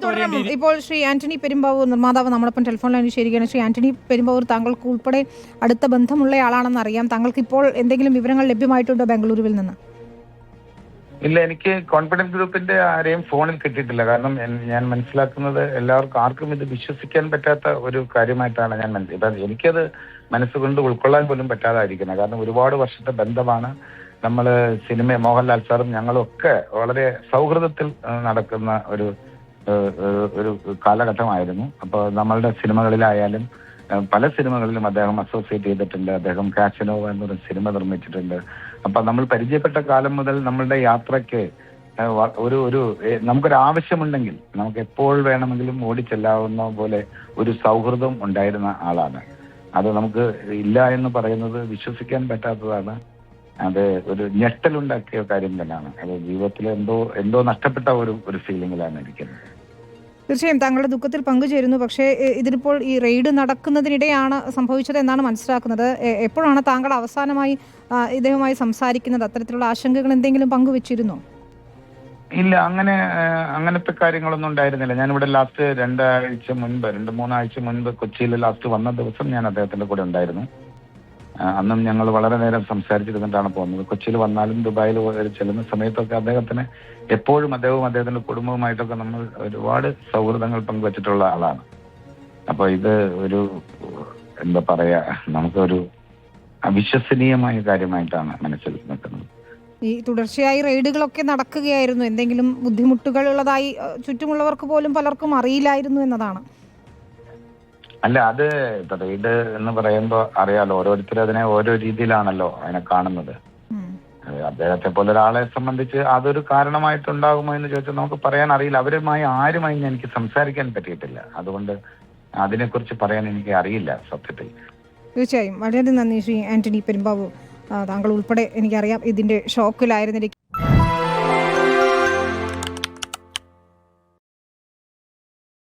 തുടരണം. ഇപ്പോൾ ശ്രീ ആന്റണി പെരുമ്പാവൂർ നിർമ്മാതാവ് നമ്മളൊപ്പം ടെലിഫോൺ ലൈനിൽ ശരിയാണ്. ശ്രീ ആന്റണി പെരുമ്പാവൂർ, താങ്കൾക്ക് ഉൾപ്പെടെ അടുത്ത ബന്ധമുള്ളയാളാണെന്ന് അറിയാം. താങ്കൾക്ക് ഇപ്പോൾ എന്തെങ്കിലും വിവരങ്ങൾ ലഭ്യമായിട്ടുണ്ടോ ബാംഗ്ലൂരുവിൽ നിന്ന്? ഇല്ല, എനിക്ക് കോൺഫിഡൻസ് ഗ്രൂപ്പിന്റെ ആരെയും ഫോണിൽ കിട്ടിയിട്ടില്ല. കാരണം ഞാൻ മനസ്സിലാക്കുന്നത് എല്ലാവർക്കും ആർക്കും ഇത് വിശ്വസിക്കാൻ പറ്റാത്ത ഒരു കാര്യമായിട്ടാണ് ഞാൻ മനസ്സിലാക്കുന്നത്. എനിക്കത് മനസ്സുകൊണ്ട് ഉൾക്കൊള്ളാൻ പോലും പറ്റാതായിരിക്കുന്നത്. കാരണം ഒരുപാട് വർഷത്തെ ബന്ധമാണ്. നമ്മൾ മോഹൻലാൽ സാറും ഞങ്ങളും ഒക്കെ വളരെ സൗഹൃദത്തിൽ നടക്കുന്ന ഒരു കാലഘട്ടമായിരുന്നു. അപ്പോൾ നമ്മളുടെ സിനിമകളിലായാലും പല സിനിമകളിലും അദ്ദേഹം അസോസിയേറ്റ് ചെയ്തിട്ടുണ്ട്. അദ്ദേഹം കാസിനോ എന്നൊരു സിനിമ നിർമ്മിച്ചിട്ടുണ്ട്. അപ്പൊ നമ്മൾ പരിചയപ്പെട്ട കാലം മുതൽ നമ്മളുടെ യാത്രയ്ക്ക് നമുക്കൊരു ആവശ്യമുണ്ടെങ്കിൽ നമുക്ക് എപ്പോൾ വേണമെങ്കിലും ഓടിച്ചെല്ലാവുന്ന പോലെ ഒരു സൗഹൃദം ഉണ്ടായിരുന്ന ആളാണ്. അത് നമുക്ക് ഇല്ല എന്ന് പറയുന്നത് വിശ്വസിക്കാൻ പറ്റാത്തതാണ്. അത് ഒരു ഞെട്ടലുണ്ടാക്കിയ കാര്യം തന്നെയാണ്. അത് ജീവിതത്തിൽ എന്തോ നഷ്ടപ്പെട്ട ഒരു ഫീലിംഗിലാണ് ഇരിക്കുന്നത്. തീർച്ചയായും താങ്കളുടെ ദുഃഖത്തിൽ പങ്കുചേരുന്നു. പക്ഷേ ഇതിനിപ്പോൾ ഈ റെയ്ഡ് നടക്കുന്നതിനിടെയാണ് സംഭവിച്ചത് എന്നാണ് മനസ്സിലാക്കുന്നത്. എപ്പോഴാണ് താങ്കൾ അവസാനമായി ഇദ്ദേഹവുമായി സംസാരിക്കുന്നത്? അത്തരത്തിലുള്ള ആശങ്കകൾ എന്തെങ്കിലും പങ്കുവെച്ചിരുന്നോ? ഇല്ല, അങ്ങനത്തെ കാര്യങ്ങളൊന്നും ഉണ്ടായിരുന്നില്ല. ഞാനിവിടെ ലാസ്റ്റ് 2-3 ആഴ്ച മുൻപ് കൊച്ചിയിൽ ലാസ്റ്റ് വന്ന ദിവസം ഞാൻ അദ്ദേഹത്തിന്റെ കൂടെ ഉണ്ടായിരുന്നു. അന്നും ഞങ്ങൾ വളരെ നേരം സംസാരിച്ചിരുന്നിട്ടാണ് പോകുന്നത്. കൊച്ചിയിൽ വന്നാലും ദുബായിൽ ചെല്ലുന്ന സമയത്തൊക്കെ അദ്ദേഹത്തിന് എപ്പോഴും അദ്ദേഹത്തിന്റെ കുടുംബവുമായിട്ടൊക്കെ നമ്മൾ ഒരുപാട് സൗഹൃദങ്ങൾ പങ്കുവച്ചിട്ടുള്ള ആളാണ്. അപ്പൊ ഇത് എന്താ പറയാ, നമുക്കൊരു അവിശ്വസനീയമായ കാര്യമായിട്ടാണ് മനസ്സിൽ നിൽക്കുന്നത്. ഈ തുടർച്ചയായി റെയ്ഡുകളൊക്കെ നടക്കുകയായിരുന്നു. എന്തെങ്കിലും ബുദ്ധിമുട്ടുകൾ ഉള്ളതായി ചുറ്റുമുള്ളവർക്ക് പോലും പലർക്കും അറിയില്ലായിരുന്നു എന്നതാണ്. അല്ല, അത് റെയ്ഡ് എന്ന് പറയുമ്പോൾ അറിയാലോ, ഓരോരുത്തരും അതിനെ ഓരോ രീതിയിലാണല്ലോ അതിനെ കാണുന്നത്. അദ്ദേഹത്തെ പോലെ ഒരാളെ സംബന്ധിച്ച് അതൊരു കാരണമായിട്ടുണ്ടാകുമോ എന്ന് ചോദിച്ചാൽ നമുക്ക് പറയാൻ അറിയില്ല. ആരുമായി എനിക്ക് സംസാരിക്കാൻ പറ്റിയിട്ടില്ല. അതുകൊണ്ട് അതിനെക്കുറിച്ച് പറയാൻ എനിക്ക് അറിയില്ല സത്യത്തിൽ. തീർച്ചയായും വളരെ നന്ദി ശ്രീ ആന്റണി പെരുമ്പാവൂർ. താങ്കൾ ഉൾപ്പെടെ എനിക്കറിയാം ഇതിന്റെ ഷോക്കിലായിരുന്നിരിക്കും.